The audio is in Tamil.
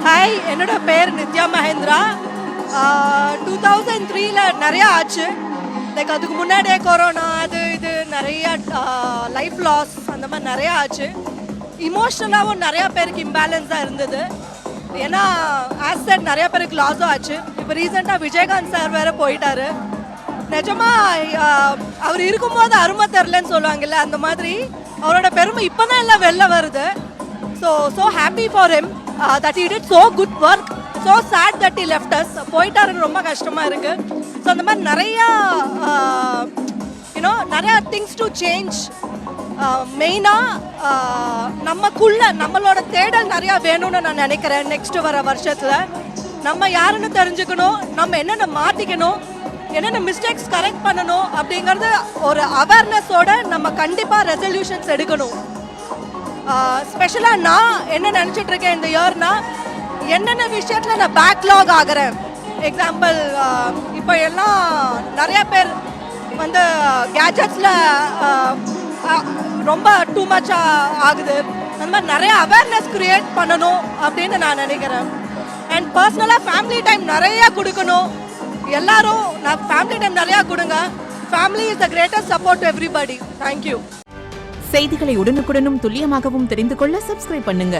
ஹாய், என்னோட பேர் நித்யா மகேந்திரா. 2003ல் நிறையா ஆச்சு. லைக் அதுக்கு முன்னாடியே கொரோனா அது இது நிறையா லைஃப் லாஸ் அந்த மாதிரி நிறையா ஆச்சு. இமோஷ்னலாகவும் நிறையா பேருக்கு இம்பேலன்ஸாக இருந்தது. ஏன்னா ஆசட் நிறையா பேருக்கு லாஸும் ஆச்சு. இப்போ ரீசெண்டாக விஜயகாந்த் சார் வேறு போயிட்டாரு. நிஜமா அவர் இருக்கும்போது அருமை தெரிலன்னு சொல்லுவாங்கல்ல, அந்த மாதிரி அவரோட பெருமை இப்போ தான் எல்லாம் வெளில வருது. So happy for him that he did so good work. so sad that he left us. போயிட்டாருன்னு ரொம்ப கஷ்டமாக இருக்குது. ஸோ அந்த மாதிரி நிறையா நிறையா திங்ஸ் டு சேஞ்ச். மெயினாக நம்மளோட தேடல் நிறையா வேணும்னு நான் நினைக்கிறேன். நெக்ஸ்ட் வர வருஷத்தில் நம்ம யாருன்னு தெரிஞ்சுக்கணும், நம்ம என்னென்ன மாற்றிக்கணும், என்னென்ன மிஸ்டேக்ஸ் கரெக்ட் பண்ணணும் அப்படிங்கிறது ஒரு அவேர்னஸோட நம்ம கண்டிப்பாக ரெசல்யூஷன்ஸ் எடுக்கணும். ஸ்பெஷலாக நான் என்ன நினச்சிட்ருக்கேன் இந்த இயர்னா, என்னென்ன விஷயத்தில் நான் பேக்லாக் ஆகிறேன். எக்ஸாம்பிள், இப்போ எல்லாம் நிறையா பேர் வந்து கேஜெட்ஸில் ரொம்ப டூ மச்சாக ஆகுது. அந்த மாதிரி நிறைய அவேர்னஸ் க்ரியேட் பண்ணணும் அப்படின்னு நான் நினைக்கிறேன். அண்ட் பர்சனலாக ஃபேமிலி டைம் நிறையா கொடுக்கணும். எல்லாரும் நான் ஃபேமிலி டைம் நிறையா கொடுங்க. Family is the greatest support to everybody. Thank you. செய்திகளை உடனுக்குடனும் துல்லியமாகவும் தெரிந்து கொள்ள சப்ஸ்கிரைப் பண்ணுங்க.